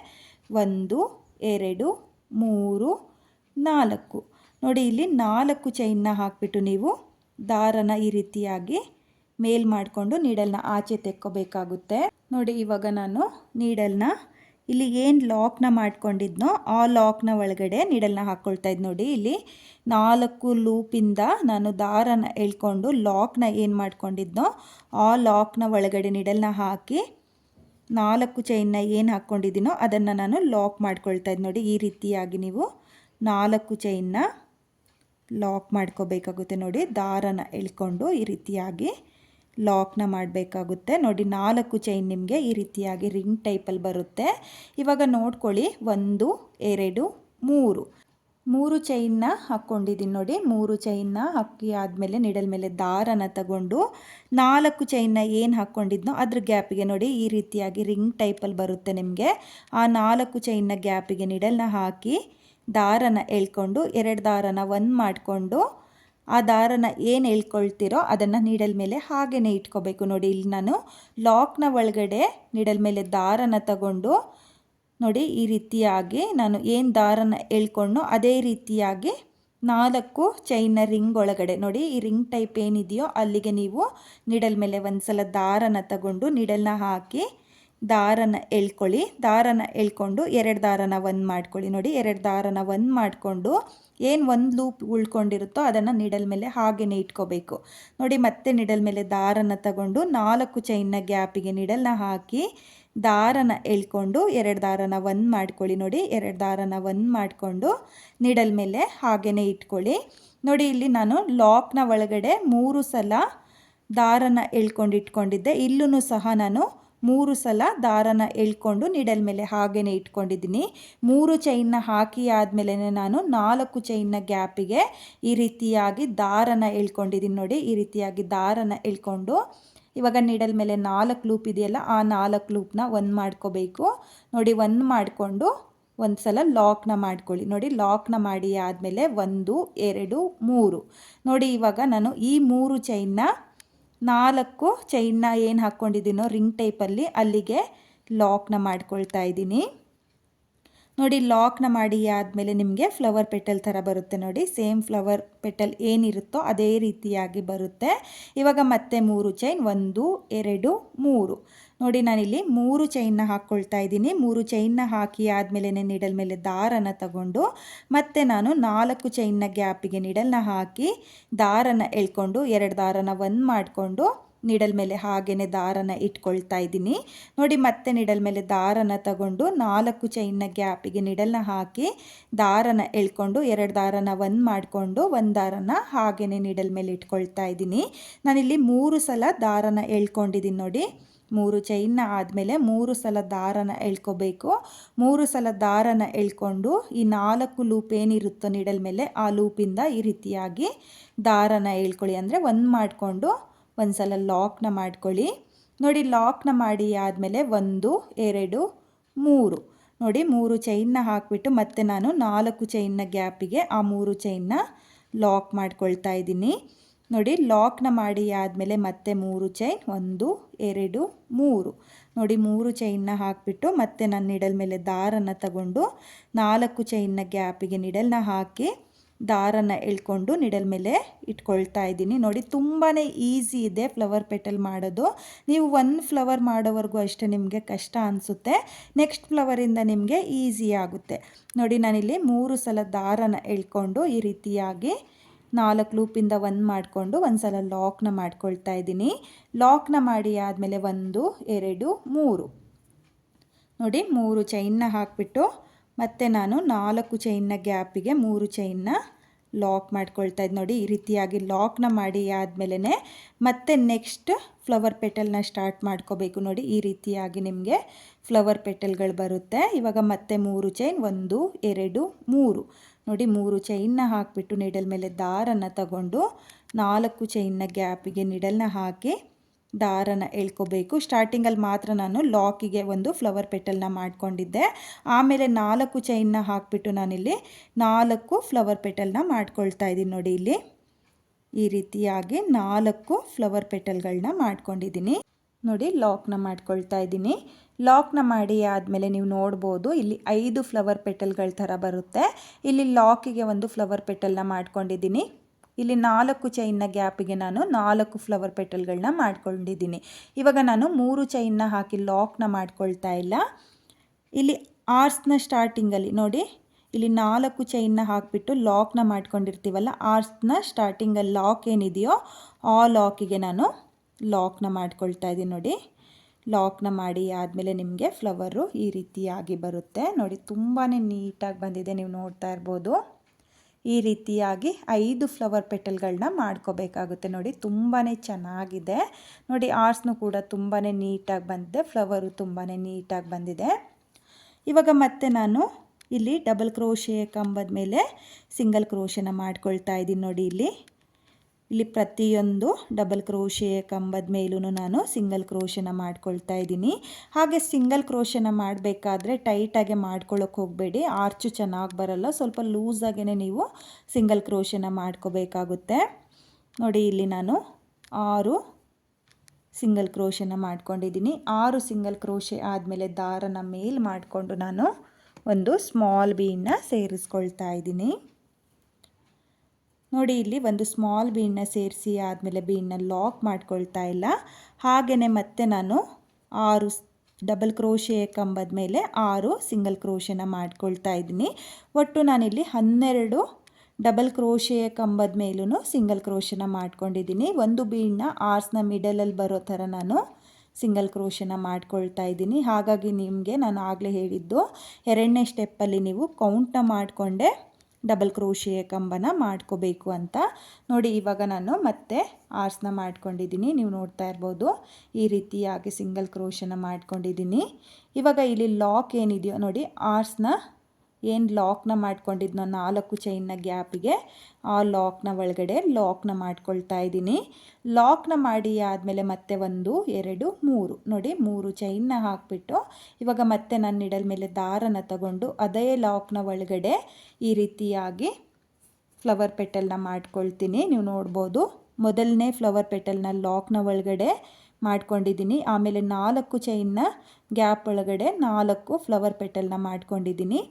1 2 3 4 ನೋಡಿ ಇಲ್ಲಿ 4 ಚೈನ್ನ ಹಾಕಿಬಿಟ್ಟು ನೀವು ದಾರನ ಈ ರೀತಿಯಾಗಿ ಮೇಲ್ ಮಾಡಿಕೊಂಡು ನೀಡಲ್ನ ಆಚೆ ತೆಕ್ಕೋಬೇಕಾಗುತ್ತೆ. ನೋಡಿ ಇವಾಗ ನಾನು ನೀಡಲ್ನ ಇಲ್ಲಿ ಏನು ಲಾಕ್ನ ಮಾಡ್ಕೊಂಡಿದ್ನೋ ಆ ಲಾಕ್ನ ಒಳಗಡೆ ನೀಡಲ್ನ ಹಾಕ್ಕೊಳ್ತಾ ಇದ್ದು. ನೋಡಿ ಇಲ್ಲಿ 4 ಲೂಪಿಂದ ನಾನು ದಾರನ ಎಳ್ಕೊಂಡು ಲಾಕ್ನ ಏನು ಮಾಡ್ಕೊಂಡಿದ್ನೋ ಆ ಲಾಕ್ನ ಒಳಗಡೆ ನೀಡಲ್ನ ಹಾಕಿ 4 ಚೈನ್ನ ಏನು ಹಾಕ್ಕೊಂಡಿದ್ದೀನೋ ಅದನ್ನು ನಾನು ಲಾಕ್ ಮಾಡ್ಕೊಳ್ತಾ ಇದ್ದು. ನೋಡಿ ಈ ರೀತಿಯಾಗಿ ನೀವು 4 ಚೈನ್ನ ಲಾಕ್ ಮಾಡ್ಕೋಬೇಕಾಗುತ್ತೆ. ನೋಡಿ ದಾರನ ಎಳ್ಕೊಂಡು ಈ ರೀತಿಯಾಗಿ ಲಾಕ್ನ ಮಾಡಬೇಕಾಗುತ್ತೆ. ನೋಡಿ 4 ಚೈನ್ ನಿಮಗೆ ಈ ರೀತಿಯಾಗಿ ರಿಂಗ್ ಟೈಪಲ್ಲಿ ಬರುತ್ತೆ. ಇವಾಗ ನೋಡ್ಕೊಳ್ಳಿ 1 2 3 ಚೈನ್ನ ಹಾಕ್ಕೊಂಡಿದ್ದೀನಿ. ನೋಡಿ 3 ಚೈನ್ನ ಹಾಕಿ ಆದಮೇಲೆ ನಿಡಲ್ ಮೇಲೆ ದಾರನ ತಗೊಂಡು 4 ಚೈನ್ನ ಏನು ಹಾಕ್ಕೊಂಡಿದ್ನೋ ಅದ್ರ ಗ್ಯಾಪಿಗೆ ನೋಡಿ ಈ ರೀತಿಯಾಗಿ ರಿಂಗ್ ಟೈಪಲ್ಲಿ ಬರುತ್ತೆ ನಿಮಗೆ. ಆ 4 ಚೈನ್ನ ಗ್ಯಾಪಿಗೆ ನಿಡಲ್ನ ಹಾಕಿ ದಾರನ ಎಳ್ಕೊಂಡು 2 ದಾರನ ಒಂದು ಮಾಡಿಕೊಂಡು ಆ ದಾರನ ಏನು ಎಳ್ಕೊಳ್ತಿರೋ ಅದನ್ನು ನೀಡಲ್ ಮೇಲೆ ಹಾಗೆಯೇ ಇಟ್ಕೋಬೇಕು. ನೋಡಿ ಇಲ್ಲಿ ನಾನು ಲಾಕ್ನ ಒಳಗಡೆ ನೀಡಲ್ ಮೇಲೆ ದಾರನ ತಗೊಂಡು ನೋಡಿ ಈ ರೀತಿಯಾಗಿ ನಾನು ಏನು ದಾರನ ಎಳ್ಕೊಂಡೋ ಅದೇ ರೀತಿಯಾಗಿ 4 ಚೈನ್ನ ರಿಂಗ್ ಒಳಗಡೆ ನೋಡಿ ಈ ರಿಂಗ್ ಟೈಪ್ ಏನಿದೆಯೋ ಅಲ್ಲಿಗೆ ನೀವು ನೀಡಲ್ ಮೇಲೆ ಒಂದು ಸಲ ದಾರನ ತಗೊಂಡು ನೀಡಲ್ನ ಹಾಕಿ ದಾರನ ಎಳ್ಕೊಳ್ಳಿ. ದಾರನ ಎಳ್ಕೊಂಡು 2 ದಾರನ ಒಂದು ಮಾಡ್ಕೊಳ್ಳಿ. ನೋಡಿ 2 ದಾರನ ಒಂದು ಮಾಡಿಕೊಂಡು ಏನು ಒಂದು ಲೂಪ್ ಉಳ್ಕೊಂಡಿರುತ್ತೋ ಅದನ್ನು ನೀಡಲ್ ಮೇಲೆ ಹಾಗೆಯೇ ಇಟ್ಕೋಬೇಕು. ನೋಡಿ ಮತ್ತೆ ನೀಡಲ್ ಮೇಲೆ ದಾರನ ತಗೊಂಡು 4 ಚೈನ್ನ ಗ್ಯಾಪಿಗೆ ನೀಡಲ್ನ ಹಾಕಿ ದಾರನ ಎಳ್ಕೊಂಡು 2 ದಾರನ ಒಂದು ಮಾಡ್ಕೊಳ್ಳಿ. ನೋಡಿ 2 ದಾರನ ಒಂದು ಮಾಡಿಕೊಂಡು ನೀಡಲ್ ಮೇಲೆ ಹಾಗೆಯೇ ಇಟ್ಕೊಳ್ಳಿ. ನೋಡಿ ಇಲ್ಲಿ ನಾನು ಲಾಕ್ನ ಒಳಗಡೆ 3 ಸಲ ದಾರನ ಎಳ್ಕೊಂಡು ಇಟ್ಕೊಂಡಿದ್ದೆ. ಇಲ್ಲೂ ಸಹ ನಾನು 3 ಸಲ ದಾರನ ಎಳ್ಕೊಂಡು ನೀಡಲ್ ಮೇಲೆ ಹಾಗೆಯೇ ಇಟ್ಕೊಂಡಿದ್ದೀನಿ. 3 ಚೈನ್ನ ಹಾಕಿ ಆದಮೇಲೆ ನಾನು 4 ಚೈನ್ನ ಗ್ಯಾಪಿಗೆ ಈ ರೀತಿಯಾಗಿ ದಾರನ ಎಳ್ಕೊಂಡಿದ್ದೀನಿ. ನೋಡಿ ಈ ರೀತಿಯಾಗಿ ದಾರನ ಎಳ್ಕೊಂಡು ಇವಾಗ ನೀಡಲ್ ಮೇಲೆ 4 ಲೂಪ್ ಇದೆಯಲ್ಲ, ಆ 4 ಲೂಪ್ನ ಒಂದು ಮಾಡ್ಕೋಬೇಕು ನೋಡಿ. ಒಂದು ಮಾಡಿಕೊಂಡು ಒಂದು ಸಲ ಲಾಕ್ನ ಮಾಡ್ಕೊಳ್ಳಿ ನೋಡಿ. ಲಾಕ್ನ ಮಾಡಿ ಆದಮೇಲೆ 1 2 3 ನೋಡಿ. ಇವಾಗ ನಾನು ಈ 3 ಚೈನ್ನ 4 ಚೈನ್ನ ಏನು ಹಾಕ್ಕೊಂಡಿದ್ದೀನೋ ರಿಂಗ್ ಟೈಪಲ್ಲಿ ಅಲ್ಲಿಗೆ ಲಾಕ್ನ ಮಾಡ್ಕೊಳ್ತಾ ಇದ್ದೀನಿ ನೋಡಿ. ಲಾಕ್ನ ಮಾಡಿ ಆದಮೇಲೆ ನಿಮಗೆ ಫ್ಲವರ್ ಪೆಟಲ್ ಥರ ಬರುತ್ತೆ ನೋಡಿ. ಸೇಮ್ ಫ್ಲವರ್ ಪೆಟಲ್ ಏನಿರುತ್ತೋ ಅದೇ ರೀತಿಯಾಗಿ ಬರುತ್ತೆ. ಇವಾಗ ಮತ್ತೆ 3 ಚೈನ್ 1 2 3 ನೋಡಿ. ನಾನಿಲ್ಲಿ 3 ಚೈನ್ನ ಹಾಕ್ಕೊಳ್ತಾ ಇದ್ದೀನಿ. 3 ಚೈನ್ನ ಹಾಕಿ ಆದಮೇಲೆ ನೀಡಲ್ ಮೇಲೆ ದಾರನ ತಗೊಂಡು ಮತ್ತೆ ನಾನು 4 ಚೈನ್ನ ಗ್ಯಾಪಿಗೆ ನೀಡಲ್ನ ಹಾಕಿ ದಾರನ ಎಳ್ಕೊಂಡು 2 ದಾರನ ಒಂದು ಮಾಡಿಕೊಂಡು ನೀಡಲ್ ಮೇಲೆ ಹಾಗೇ ದಾರನ ಇಟ್ಕೊಳ್ತಾ ಇದ್ದೀನಿ ನೋಡಿ. ಮತ್ತೆ ನೀಡಲ್ ಮೇಲೆ ದಾರನ ತಗೊಂಡು 4 ಚೈನ್ನ ಗ್ಯಾಪಿಗೆ ನೀಡಲ್ನ ಹಾಕಿ ದಾರನ ಎಳ್ಕೊಂಡು 2 ದಾರನ ಒಂದು ಮಾಡಿಕೊಂಡು 1 ದಾರನ ಹಾಗೇ ನೀಡಲ್ ಮೇಲೆ ಇಟ್ಕೊಳ್ತಾ ಇದ್ದೀನಿ. ನಾನಿಲ್ಲಿ 3 ಸಲ ದಾರನ ಎಳ್ಕೊಂಡಿದ್ದೀನಿ ನೋಡಿ. 3 ಚೈನ್ನ ಆದಮೇಲೆ 3 ಸಲ ದಾರನ ಎಳ್ಕೋಬೇಕು. 3 ಸಲ ದಾರನ ಎಳ್ಕೊಂಡು ಈ 4 ಲೂಪ್ ಏನಿರುತ್ತೋ ನೀಡಲ್ ಮೇಲೆ ಆ ಲೂಪಿಂದ ಈ ರೀತಿಯಾಗಿ ದಾರನ ಎಳ್ಕೊಳ್ಳಿ. ಅಂದರೆ ಒಂದು ಮಾಡಿಕೊಂಡು ಒಂದು ಸಲ ಲಾಕ್ನ ಮಾಡ್ಕೊಳ್ಳಿ ನೋಡಿ. ಲಾಕ್ನ ಮಾಡಿ ಆದಮೇಲೆ 1 2 3 ನೋಡಿ. 3 ಚೈನ್ನ ಹಾಕಿಬಿಟ್ಟು ಮತ್ತೆ ನಾನು 4 ಚೈನ್ನ ಗ್ಯಾಪಿಗೆ ಆ 3 ಚೈನ್ನ ಲಾಕ್ ಮಾಡ್ಕೊಳ್ತಾ ಇದ್ದೀನಿ ನೋಡಿ. ಲಾಕ್ನ ಮಾಡಿ ಆದಮೇಲೆ ಮತ್ತೆ 3 ಚೈನ್ 1 2 3 ನೋಡಿ. 3 ಚೈನ್ನ ಹಾಕಿಬಿಟ್ಟು ಮತ್ತೆ ನಾನು ನೀಡಲ್ ಮೇಲೆ ದಾರನ ತಗೊಂಡು 4 ಚೈನ್ನ ಗ್ಯಾಪಿಗೆ ನೀಡಲ್ನ ಹಾಕಿ ದಾರನ ಎಳ್ಕೊಂಡು ನೀಡಲ್ ಮೇಲೆ ಇಟ್ಕೊಳ್ತಾ ಇದ್ದೀನಿ ನೋಡಿ. ತುಂಬಾ ಈಸಿ ಇದೆ ಫ್ಲವರ್ ಪೆಟಲ್ ಮಾಡೋದು. ನೀವು ಒಂದು ಫ್ಲವರ್ ಮಾಡೋವರೆಗೂ ಅಷ್ಟೇ ನಿಮಗೆ ಕಷ್ಟ ಅನಿಸುತ್ತೆ. ನೆಕ್ಸ್ಟ್ ಫ್ಲವರಿಂದ ನಿಮಗೆ ಈಸಿ ಆಗುತ್ತೆ ನೋಡಿ. ನಾನಿಲ್ಲಿ 3 ಸಲ ದಾರನ ಎಳ್ಕೊಂಡು ಈ ರೀತಿಯಾಗಿ 4 ಲೂಪಿಂದ ಒಂದು ಮಾಡಿಕೊಂಡು ಒಂದು ಸಲ ಲಾಕ್ನ ಮಾಡ್ಕೊಳ್ತಾ ಇದ್ದೀನಿ. ಲಾಕ್ನ ಮಾಡಿ ಆದಮೇಲೆ 1 2 3 ನೋಡಿ. 3 ಚೈನ್ನ ಹಾಕಿಬಿಟ್ಟು ಮತ್ತು ನಾನು 4 ಚೈನ್ನ ಗ್ಯಾಪಿಗೆ 3 ಚೈನ್ನ ಲಾಕ್ ಮಾಡ್ಕೊಳ್ತಾ ಇದ್ದು ನೋಡಿ. ಈ ರೀತಿಯಾಗಿ ಲಾಕ್ನ ಮಾಡಿ ಆದಮೇಲೆ ಮತ್ತೆ ನೆಕ್ಸ್ಟ್ ಫ್ಲವರ್ ಪೆಟಲ್ನ ಸ್ಟಾರ್ಟ್ ಮಾಡ್ಕೋಬೇಕು ನೋಡಿ. ಈ ರೀತಿಯಾಗಿ ನಿಮಗೆ ಫ್ಲವರ್ ಪೆಟಲ್ಗಳು ಬರುತ್ತೆ. ಇವಾಗ ಮತ್ತೆ 3 ಚೈನ್ 1 2 3 ನೋಡಿ. 3 ಚೈನ್ನ ಹಾಕಿಬಿಟ್ಟು ನೀಡಲ್ ಮೇಲೆ ದಾರನ ತಗೊಂಡು 4 ಚೈನ್ನ ಗ್ಯಾಪಿಗೆ ನೀಡಲ್ನ ಹಾಕಿ ದಾರನ ಎಳ್ಕೋಬೇಕು. ಸ್ಟಾರ್ಟಿಂಗಲ್ಲಿ ಮಾತ್ರ ನಾನು ಲಾಕಿಗೆ ಒಂದು ಫ್ಲವರ್ ಪೆಟಲ್ನ ಮಾಡ್ಕೊಂಡಿದ್ದೆ. ಆಮೇಲೆ 4 ಚೈನ್ನ ಹಾಕಿಬಿಟ್ಟು ನಾನಿಲ್ಲಿ 4 ಫ್ಲವರ್ ಪೆಟಲ್ನ ಮಾಡ್ಕೊಳ್ತಾ ಇದ್ದೀನಿ ನೋಡಿ. ಇಲ್ಲಿ ಈ ರೀತಿಯಾಗಿ 4 ಫ್ಲವರ್ ಪೆಟಲ್ಗಳನ್ನ ಮಾಡ್ಕೊಂಡಿದ್ದೀನಿ ನೋಡಿ. ಲಾಕ್ನ ಮಾಡ್ಕೊಳ್ತಾ ಇದ್ದೀನಿ. ಲಾಕ್ನ ಮಾಡಿ ಆದಮೇಲೆ ನೀವು ನೋಡ್ಬೋದು ಇಲ್ಲಿ 5 ಫ್ಲವರ್ ಪೆಟಲ್ಗಳ ಥರ ಬರುತ್ತೆ. ಇಲ್ಲಿ ಲಾಕಿಗೆ ಒಂದು ಫ್ಲವರ್ ಪೆಟಲ್ನ ಮಾಡ್ಕೊಂಡಿದ್ದೀನಿ. ಇಲ್ಲಿ 4 ಚೈನ್ನ ಗ್ಯಾಪಿಗೆ ನಾನು 4 ಫ್ಲವರ್ ಪೆಟಲ್ಗಳನ್ನ ಮಾಡ್ಕೊಂಡಿದ್ದೀನಿ. ಇವಾಗ ನಾನು 3 ಚೈನ್ನ ಹಾಕಿ ಲಾಕ್ನ ಮಾಡ್ಕೊಳ್ತಾ ಇಲ್ಲ. ಇಲ್ಲಿ ಆರ್ಸ್ನ ಸ್ಟಾರ್ಟಿಂಗಲ್ಲಿ ನೋಡಿ, ಇಲ್ಲಿ 4 ಚೈನ್ನ ಹಾಕಿಬಿಟ್ಟು ಲಾಕ್ನ ಮಾಡ್ಕೊಂಡಿರ್ತೀವಲ್ಲ, ಆರ್ಸ್ನ ಸ್ಟಾರ್ಟಿಂಗಲ್ಲಿ ಲಾಕ್ ಏನಿದೆಯೋ ಆ ಲಾಕಿಗೆ ನಾನು ಲಾಕ್ನ ಮಾಡ್ಕೊಳ್ತಾ ಇದ್ದೀನಿ ನೋಡಿ. ಲಾಕ್ನ ಮಾಡಿ ಆದಮೇಲೆ ನಿಮಗೆ ಫ್ಲವರು ಈ ರೀತಿಯಾಗಿ ಬರುತ್ತೆ ನೋಡಿ. ತುಂಬಾ ನೀಟಾಗಿ ಬಂದಿದೆ, ನೀವು ನೋಡ್ತಾ ಇರ್ಬೋದು. ಈ ರೀತಿಯಾಗಿ 5 ಫ್ಲವರ್ ಪೆಟಲ್ಗಳನ್ನ ಮಾಡ್ಕೋಬೇಕಾಗುತ್ತೆ ನೋಡಿ. ತುಂಬಾ ಚೆನ್ನಾಗಿದೆ ನೋಡಿ. ಆರ್ಸ್ನು ಕೂಡ ತುಂಬಾ ನೀಟಾಗಿ ಬಂದಿದೆ, ಫ್ಲವರು ತುಂಬಾ ನೀಟಾಗಿ ಬಂದಿದೆ. ಇವಾಗ ಮತ್ತೆ ನಾನು ಇಲ್ಲಿ ಡಬಲ್ ಕ್ರೋಶೆ ಕಂಬದ ಮೇಲೆ ಸಿಂಗಲ್ ಕ್ರೋಶೆನ ಮಾಡ್ಕೊಳ್ತಾ ಇದ್ದೀನಿ ನೋಡಿ. ಇಲ್ಲಿ ಪ್ರತಿಯೊಂದು ಡಬಲ್ ಕ್ರೋಶೆ ಕಂಬದ ಮೇಲೂ ನಾನು ಸಿಂಗಲ್ ಕ್ರೋಶೆನ ಮಾಡ್ಕೊಳ್ತಾ ಇದ್ದೀನಿ. ಹಾಗೆ ಸಿಂಗಲ್ ಕ್ರೋಶೆನ ಮಾಡಬೇಕಾದ್ರೆ ಟೈಟಾಗೆ ಮಾಡ್ಕೊಳ್ಳೋಕೆ ಹೋಗಬೇಡಿ, ಆರ್ಚು ಚೆನ್ನಾಗಿ ಬರಲ್ಲ. ಸ್ವಲ್ಪ ಲೂಸಾಗೇ ನೀವು ಸಿಂಗಲ್ ಕ್ರೋಶೆನ ಮಾಡ್ಕೋಬೇಕಾಗುತ್ತೆ ನೋಡಿ. ಇಲ್ಲಿ ನಾನು 6 ಸಿಂಗಲ್ ಕ್ರೋಶೆನ ಮಾಡ್ಕೊಂಡಿದ್ದೀನಿ. 6 ಸಿಂಗಲ್ ಕ್ರೋಶೆ ಆದಮೇಲೆ ದಾರನ ಮೇಲ್ ಮಾಡಿಕೊಂಡು ನಾನು ಒಂದು ಸ್ಮಾಲ್ ಬೀಡನ್ನ ಸೇರಿಸ್ಕೊಳ್ತಾ ಇದ್ದೀನಿ ನೋಡಿ. ಇಲ್ಲಿ ಒಂದು ಸ್ಮಾಲ್ ಬೀಡನ್ನ ಸೇರಿಸಿ ಆದಮೇಲೆ ಬೀಡನ್ನ ಲಾಕ್ ಮಾಡ್ಕೊಳ್ತಾ ಇಲ್ಲ. ಹಾಗೆಯೇ ಮತ್ತೆ ನಾನು 6 ಡಬಲ್ ಕ್ರೋಶೆ ಕಂಬದ ಮೇಲೆ 6 ಸಿಂಗಲ್ ಕ್ರೋಶೆನ ಮಾಡ್ಕೊಳ್ತಾ ಇದ್ದೀನಿ. ಒಟ್ಟು ನಾನಿಲ್ಲಿ 12 ಡಬಲ್ ಕ್ರೋಶೆ ಕಂಬದ ಮೇಲೂ ಸಿಂಗಲ್ ಕ್ರೋಶೆನ ಮಾಡ್ಕೊಂಡಿದ್ದೀನಿ. ಒಂದು ಬೀಡನ್ನ ಆರ್ಸ್ನ ಮಿಡಲಲ್ಲಿ ಬರೋ ಥರ ನಾನು ಸಿಂಗಲ್ ಕ್ರೋಶೆನ ಮಾಡ್ಕೊಳ್ತಾ ಇದ್ದೀನಿ. ಹಾಗಾಗಿ ನಿಮಗೆ ನಾನು ಆಗಲೇ ಹೇಳಿದ್ದು 2ನೇ ಸ್ಟೆಪ್ಪಲ್ಲಿ ನೀವು ಕೌಂಟ್ನ ಮಾಡಿಕೊಂಡೆ ಡಬಲ್ ಕ್ರೋಶೆ ಕಂಬನ ಮಾಡ್ಕೋಬೇಕು ಅಂತ ನೋಡಿ. ಇವಾಗ ನಾನು ಮತ್ತೆ ಆರ್ಸ್ನ ಮಾಡ್ಕೊಂಡಿದ್ದೀನಿ, ನೀವು ನೋಡ್ತಾ ಇರ್ಬೋದು. ಈ ರೀತಿಯಾಗಿ ಸಿಂಗಲ್ ಕ್ರೋಶೆನ ಮಾಡ್ಕೊಂಡಿದ್ದೀನಿ. ಇವಾಗ ಇಲ್ಲಿ ಲಾಕ್ ಏನಿದೆಯೋ ನೋಡಿ, ಆರ್ಸ್ನ ಏನು ಲಾಕ್ನ ಮಾಡ್ಕೊಂಡಿದ್ನೋ 4 ಚೈನ್ನ ಗ್ಯಾಪಿಗೆ ಆ ಲಾಕ್ನ ಒಳಗಡೆ ಲಾಕ್ನ ಮಾಡ್ಕೊಳ್ತಾ ಇದ್ದೀನಿ. ಲಾಕ್ನ ಮಾಡಿ ಆದಮೇಲೆ ಮತ್ತೆ 1 2 3 ನೋಡಿ 3 ಚೈನ್ನ ಹಾಕಿಬಿಟ್ಟು ಇವಾಗ ಮತ್ತೆ ನಾನು ನಿಡಲ್ ಮೇಲೆ ದಾರನ ತಗೊಂಡು ಅದೇ ಲಾಕ್ನ ಒಳಗಡೆ ಈ ರೀತಿಯಾಗಿ ಫ್ಲವರ್ ಪೆಟಲ್ನ ಮಾಡ್ಕೊಳ್ತೀನಿ. ನೀವು ನೋಡ್ಬೋದು ಮೊದಲನೇ ಫ್ಲವರ್ ಪೆಟಲ್ನ ಲಾಕ್ನ ಒಳಗಡೆ ಮಾಡ್ಕೊಂಡಿದ್ದೀನಿ. ಆಮೇಲೆ 4 ಚೈನ್ನ ಗ್ಯಾಪ್ ಒಳಗಡೆ 4 ಫ್ಲವರ್ ಪೆಟಲ್ನ ಮಾಡ್ಕೊಂಡಿದ್ದೀನಿ.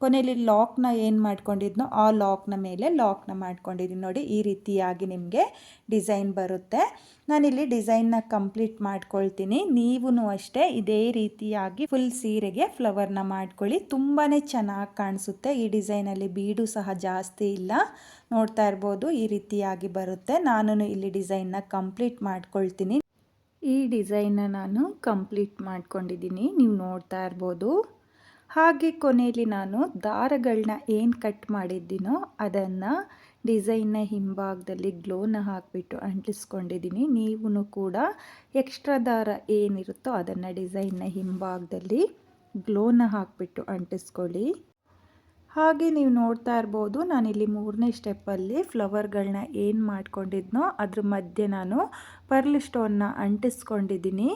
ಕೊನೆಯಲ್ಲಿ ಲಾಕ್ನ ಏನು ಮಾಡ್ಕೊಂಡಿದ್ನೋ ಆ ಲಾಕ್ನ ಮೇಲೆ ಲಾಕ್ನ ಮಾಡ್ಕೊಂಡಿದ್ದೀನಿ. ನೋಡಿ ಈ ರೀತಿಯಾಗಿ ನಿಮಗೆ ಡಿಸೈನ್ ಬರುತ್ತೆ. ನಾನಿಲ್ಲಿ ಡಿಸೈನ್ನ ಕಂಪ್ಲೀಟ್ ಮಾಡ್ಕೊಳ್ತೀನಿ. ನೀವೂ ಅಷ್ಟೇ ಇದೇ ರೀತಿಯಾಗಿ ಫುಲ್ ಸೀರೆಗೆ ಫ್ಲವರ್ನ ಮಾಡ್ಕೊಳ್ಳಿ. ತುಂಬಾ ಚೆನ್ನಾಗಿ ಕಾಣಿಸುತ್ತೆ. ಈ ಡಿಸೈನಲ್ಲಿ ಬೀಡು ಸಹ ಜಾಸ್ತಿ ಇಲ್ಲ, ನೋಡ್ತಾ ಇರ್ಬೋದು ಈ ರೀತಿಯಾಗಿ ಬರುತ್ತೆ. ನಾನು ಇಲ್ಲಿ ಡಿಸೈನ್ನ ಕಂಪ್ಲೀಟ್ ಮಾಡ್ಕೊಳ್ತೀನಿ. ಈ ಡಿಸೈನ್ನ ನಾನು ಕಂಪ್ಲೀಟ್ ಮಾಡ್ಕೊಂಡಿದ್ದೀನಿ, ನೀವು ನೋಡ್ತಾ ಇರ್ಬೋದು. ಹಾಗೆ ಕೊನೆಯಲ್ಲಿ ನಾನು ದಾರಗಳನ್ನ ಏನು ಕಟ್ ಮಾಡಿದ್ದೀನೋ ಅದನ್ನು ಡಿಸೈನ್ನ ಹಿಂಭಾಗದಲ್ಲಿ ಗ್ಲೋನ ಹಾಕಿಬಿಟ್ಟು ಅಂಟಿಸ್ಕೊಂಡಿದ್ದೀನಿ. ನೀವು ಕೂಡ ಎಕ್ಸ್ಟ್ರಾ ದಾರ ಏನಿರುತ್ತೋ ಅದನ್ನು ಡಿಸೈನ್ನ ಹಿಂಭಾಗದಲ್ಲಿ ಗ್ಲೋನ ಹಾಕಿಬಿಟ್ಟು ಅಂಟಿಸ್ಕೊಳ್ಳಿ. ಹಾಗೆ ನೀವು ನೋಡ್ತಾ ಇರ್ಬೋದು ನಾನಿಲ್ಲಿ 3ನೇ ಸ್ಟೆಪ್ಪಲ್ಲಿ ಫ್ಲವರ್ಗಳನ್ನ ಏನು ಮಾಡ್ಕೊಂಡಿದ್ನೋ ಅದ್ರ ಮಧ್ಯೆ ನಾನು ಪರ್ಲ್ ಸ್ಟೋನ್ನ ಅಂಟಿಸ್ಕೊಂಡಿದ್ದೀನಿ.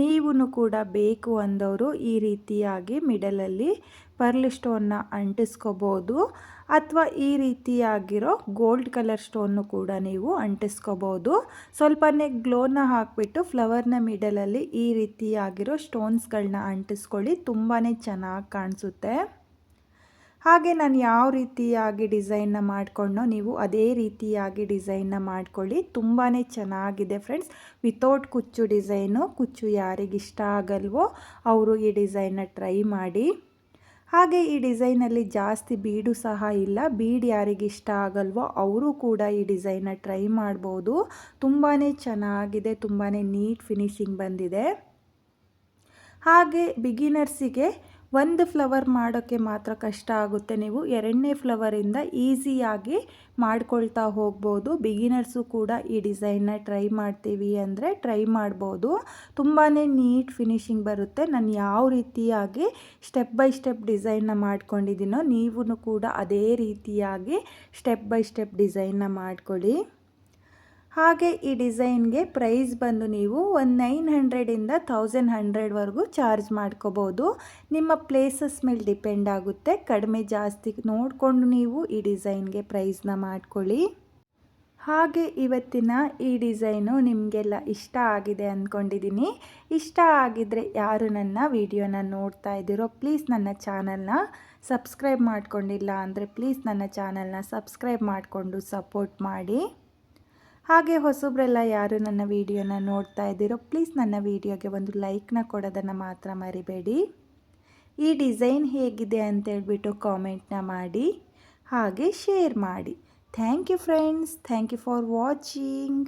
ನೀವು ಕೂಡ ಬೇಕು ಅಂದವರು ಈ ರೀತಿಯಾಗಿ ಮಿಡಲಲ್ಲಿ ಪರ್ಲ್ ಸ್ಟೋನ್ನ ಅಂಟಿಸ್ಕೋಬೋದು, ಅಥವಾ ಈ ರೀತಿಯಾಗಿರೋ ಗೋಲ್ಡ್ ಕಲರ್ ಸ್ಟೋನ್ನು ಕೂಡ ನೀವು ಅಂಟಿಸ್ಕೋಬೋದು. ಸ್ವಲ್ಪನೇ ಗ್ಲೋನ ಹಾಕಿಬಿಟ್ಟು ಫ್ಲವರ್ನ ಮಿಡಲಲ್ಲಿ ಈ ರೀತಿಯಾಗಿರೋ ಸ್ಟೋನ್ಸ್ಗಳನ್ನ ಅಂಟಿಸ್ಕೊಳ್ಳಿ, ತುಂಬಾ ಚೆನ್ನಾಗಿ ಕಾಣಿಸುತ್ತೆ. ಹಾಗೆ ನಾನು ಯಾವ ರೀತಿಯಾಗಿ ಡಿಸೈನ್ನ ಮಾಡಿಕೊಂಡೋ ನೀವು ಅದೇ ರೀತಿಯಾಗಿ ಡಿಸೈನ್ನ ಮಾಡ್ಕೊಳ್ಳಿ. ತುಂಬಾ ಚೆನ್ನಾಗಿದೆ ಫ್ರೆಂಡ್ಸ್. ವಿತೌಟ್ ಕುಚ್ಚು ಡಿಸೈನು, ಕುಚ್ಚು ಯಾರಿಗಿಷ್ಟ ಆಗಲ್ವೋ ಅವರು ಈ ಡಿಸೈನ್ನ ಟ್ರೈ ಮಾಡಿ. ಹಾಗೆ ಈ ಡಿಸೈನಲ್ಲಿ ಜಾಸ್ತಿ ಬೀಡು ಸಹ ಇಲ್ಲ, ಬೀಡ್ ಯಾರಿಗಿಷ್ಟ ಆಗಲ್ವೋ ಅವರು ಕೂಡ ಈ ಡಿಸೈನ್ನ ಟ್ರೈ ಮಾಡ್ಬೋದು. ತುಂಬಾ ಚೆನ್ನಾಗಿದೆ, ತುಂಬಾ ನೀಟ್ ಫಿನಿಶಿಂಗ್ ಬಂದಿದೆ. ಹಾಗೆ ಬಿಗಿನರ್ಸಿಗೆ ಒಂದು ಫ್ಲವರ್ ಮಾಡೋಕ್ಕೆ ಮಾತ್ರ ಕಷ್ಟ ಆಗುತ್ತೆ, ನೀವು 2ನೇ ಫ್ಲವರಿಂದ ಈಸಿಯಾಗಿ ಮಾಡ್ಕೊಳ್ತಾ ಹೋಗ್ಬೋದು. ಬಿಗಿನರ್ಸು ಕೂಡ ಈ ಡಿಸೈನ್ನ ಟ್ರೈ ಮಾಡ್ತೀವಿ ಅಂದರೆ ಟ್ರೈ ಮಾಡ್ಬೋದು. ತುಂಬಾ ನೀಟ್ ಫಿನಿಶಿಂಗ್ ಬರುತ್ತೆ. ನಾನು ಯಾವ ರೀತಿಯಾಗಿ ಸ್ಟೆಪ್ ಬೈ ಸ್ಟೆಪ್ ಡಿಸೈನ್ನ ಮಾಡ್ಕೊಂಡಿದ್ದೀನೋ ನೀವು ಕೂಡ ಅದೇ ರೀತಿಯಾಗಿ ಸ್ಟೆಪ್ ಬೈ ಸ್ಟೆಪ್ ಡಿಸೈನ್ನ ಮಾಡ್ಕೊಳ್ಳಿ. ಹಾಗೆ ಈ ಡಿಸೈನ್ಗೆ ಪ್ರೈಸ್ ಬಂದು ನೀವು 900ಇಂದ 1100ವರೆಗೂ ಚಾರ್ಜ್ ಮಾಡ್ಕೋಬೋದು. ನಿಮ್ಮ ಪ್ಲೇಸಸ್ ಮೇಲೆ ಡಿಪೆಂಡ್ ಆಗುತ್ತೆ, ಕಡಿಮೆ ಜಾಸ್ತಿ ನೋಡಿಕೊಂಡು ನೀವು ಈ ಡಿಸೈನ್ಗೆ ಪ್ರೈಸ್ನ ಮಾಡ್ಕೊಳ್ಳಿ. ಹಾಗೆ ಇವತ್ತಿನ ಈ ಡಿಸೈನು ನಿಮಗೆಲ್ಲ ಇಷ್ಟ ಆಗಿದೆ ಅಂದ್ಕೊಂಡಿದ್ದೀನಿ. ಇಷ್ಟ ಆಗಿದ್ದರೆ ಯಾರು ನನ್ನ ವಿಡಿಯೋನ ನೋಡ್ತಾ ಇದ್ದೀರೋ ಪ್ಲೀಸ್ ನನ್ನ ಚಾನಲ್ನ ಸಬ್ಸ್ಕ್ರೈಬ್ ಮಾಡ್ಕೊಂಡಿಲ್ಲ ಅಂದರೆ ಪ್ಲೀಸ್ ನನ್ನ ಚಾನಲ್ನ ಸಬ್ಸ್ಕ್ರೈಬ್ ಮಾಡಿಕೊಂಡು ಸಪೋರ್ಟ್ ಮಾಡಿ. ಹಾಗೆ ಹೊಸಬ್ರೆಲ್ಲ ಯಾರು ನನ್ನ ವಿಡಿಯೋನ ನೋಡ್ತಾ ಇದ್ದೀರೋ ಪ್ಲೀಸ್ ನನ್ನ ವಿಡಿಯೋಗೆ ಒಂದು ಲೈಕ್ನ ಕೊಡೋದನ್ನು ಮಾತ್ರ ಮರಿಬೇಡಿ. ಈ ಡಿಸೈನ್ ಹೇಗಿದೆ ಅಂತೇಳ್ಬಿಟ್ಟು ಕಾಮೆಂಟ್ನ ಮಾಡಿ, ಹಾಗೆ ಶೇರ್ ಮಾಡಿ. Thank you friends, thank you for watching.